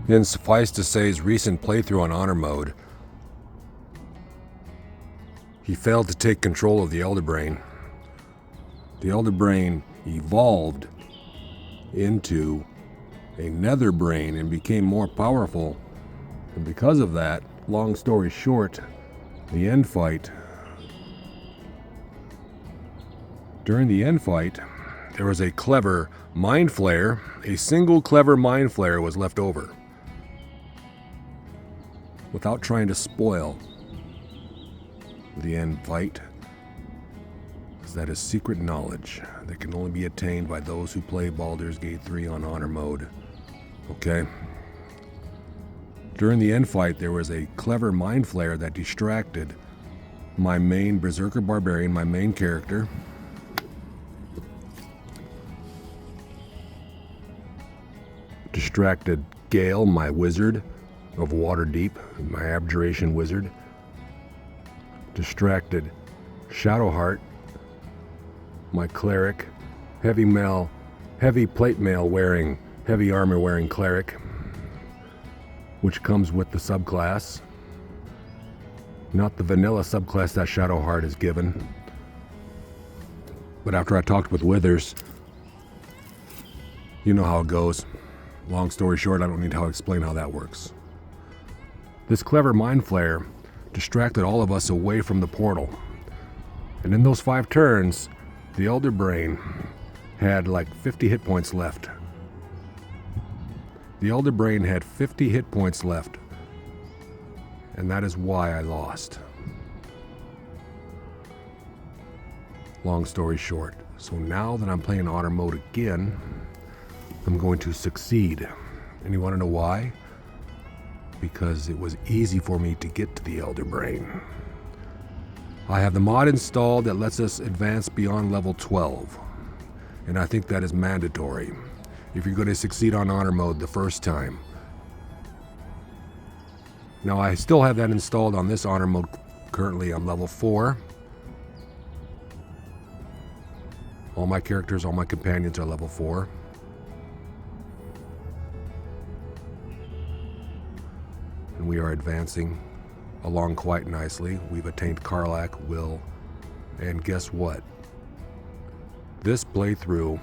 And suffice to say, his recent playthrough on Honor Mode, he failed to take control of the Elder Brain. The Elder Brain evolved into a Nether Brain and became more powerful. And because of that, long story short, the end fight. During the end fight, there was a clever mind flare. A single clever mind flare was left over. Without trying to spoil the end fight, that is secret knowledge that can only be attained by those who play Baldur's Gate 3 on Honor Mode. Okay? During the end fight, there was a clever mind flare that distracted my main Berserker Barbarian, my main character. Distracted Gale, my wizard of Waterdeep, my Abjuration wizard. Distracted Shadowheart, my cleric, heavy plate mail wearing, heavy armor wearing cleric, which comes with the subclass. Not the vanilla subclass that Shadowheart is given. But after I talked with Withers, you know how it goes. Long story short, I don't need to explain how that works. This clever mind flare distracted all of us away from the portal. And in those 5 turns, the Elder Brain had like 50 hit points left. The Elder Brain had 50 hit points left. And that is why I lost. Long story short. So now that I'm playing Honor Mode again, I'm going to succeed. And you want to know why? Because it was easy for me to get to the Elder Brain. I have the mod installed that lets us advance beyond level 12. And I think that is mandatory if you're going to succeed on Honor Mode the first time. Now I still have that installed on this Honor Mode. Currently I'm level 4. All my characters, all my companions are level 4. And we are advancing along quite nicely. We've attained Karlach, Will, and guess what? This playthrough,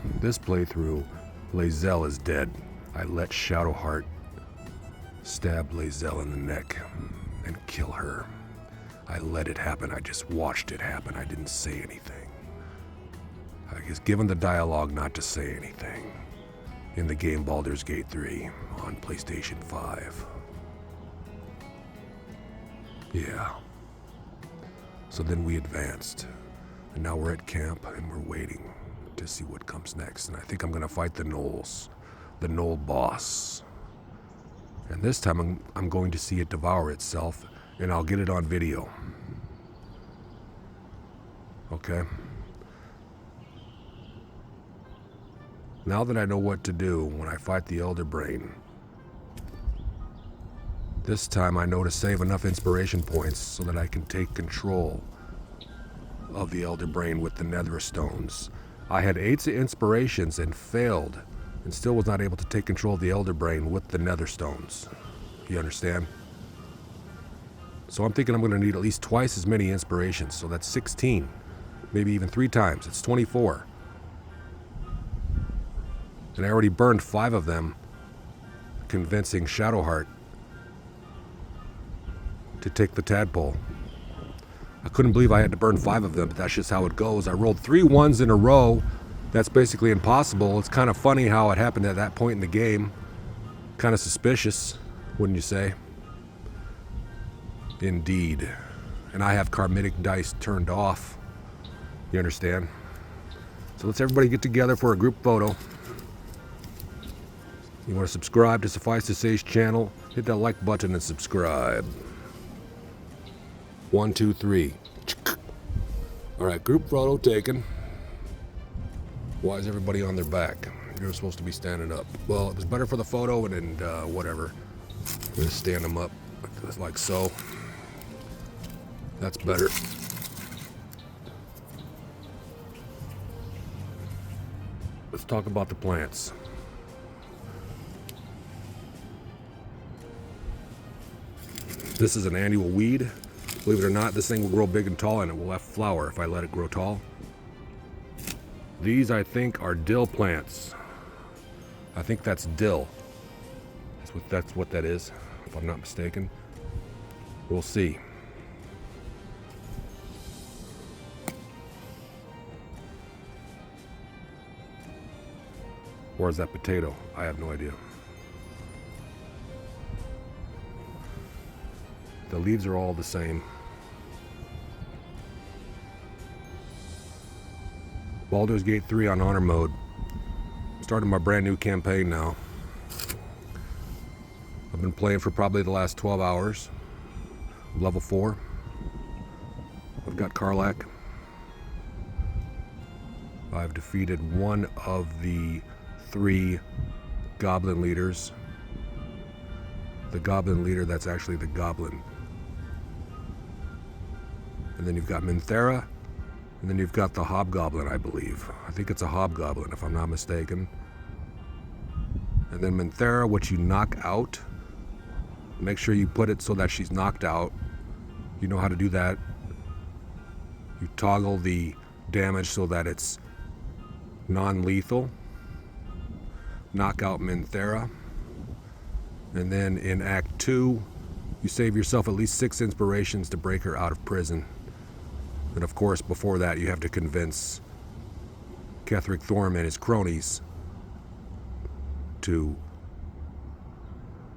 Lae'zel is dead. I let Shadowheart stab Lae'zel in the neck and kill her. I let it happen. I just watched it happen. I didn't say anything. I was given the dialogue not to say anything in the game Baldur's Gate 3 on PlayStation 5. Yeah. So then we advanced, and now we're at camp and we're waiting to see what comes next. And I think I'm gonna fight the Gnolls, the Gnoll boss. And this time I'm going to see it devour itself, and I'll get it on video. Okay? Now that I know what to do when I fight the Elder Brain, this time I know to save enough inspiration points so that I can take control of the Elder Brain with the Nether Stones. I had 8 inspirations and failed, and still was not able to take control of the Elder Brain with the Nether Stones. You understand? So I'm thinking I'm going to need at least twice as many inspirations, so that's 16. Maybe even 3 times. It's 24. And I already burned 5 of them, convincing Shadowheart to take the tadpole. I couldn't believe I had to burn 5 of them, but that's just how it goes. I rolled 3 1s in a row. That's basically impossible. It's kind of funny how it happened at that point in the game. Kind of suspicious, wouldn't you say? Indeed. And I have karmitic dice turned off. You understand? So let's everybody get together for a group photo. You want to subscribe to Suffice to Say's channel? Hit that like button and subscribe. 1, 2, 3. Alright, group photo taken. Why is everybody on their back? You're supposed to be standing up. Well, it was better for the photo and whatever. Just stand them up like so. That's better. Let's talk about the plants. This is an annual weed. Believe it or not, this thing will grow big and tall, and it will have flower if I let it grow tall. These, I think, are dill plants. I think that's dill. That's what that is, if I'm not mistaken. We'll see. Or is that potato? I have no idea. The leaves are all the same. Baldur's Gate 3 on honor mode. Starting my brand new campaign now. I've been playing for probably the last 12 hours. Level 4. I've got Karlach. I've defeated one of the 3 goblin leaders. The goblin leader that's actually the goblin. And then you've got Minthera, and then you've got the hobgoblin, I believe. I think it's a hobgoblin, if I'm not mistaken. And then Minthera, which you knock out. Make sure you put it so that she's knocked out. You know how to do that. You toggle the damage so that it's non-lethal. Knock out Minthera. And then in Act 2, you save yourself at least 6 inspirations to break her out of prison. And of course, before that, you have to convince Ketheric Thorm and his cronies to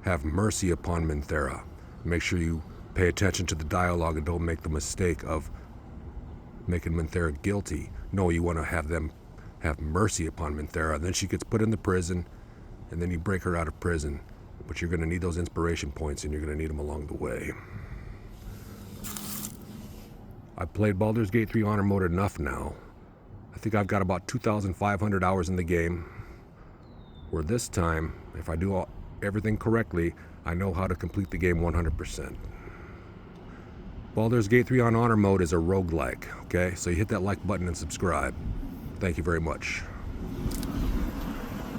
have mercy upon Minthera. Make sure you pay attention to the dialogue and don't make the mistake of making Minthera guilty. No, you want to have them have mercy upon Minthera. Then she gets put in the prison, and then you break her out of prison. But you're going to need those inspiration points, and you're going to need them along the way. I've played Baldur's Gate 3 honor mode enough now. I think I've got about 2,500 hours in the game. Where this time, if I do everything correctly, I know how to complete the game 100%. Baldur's Gate 3 on honor mode is a roguelike, okay? So you hit that like button and subscribe. Thank you very much.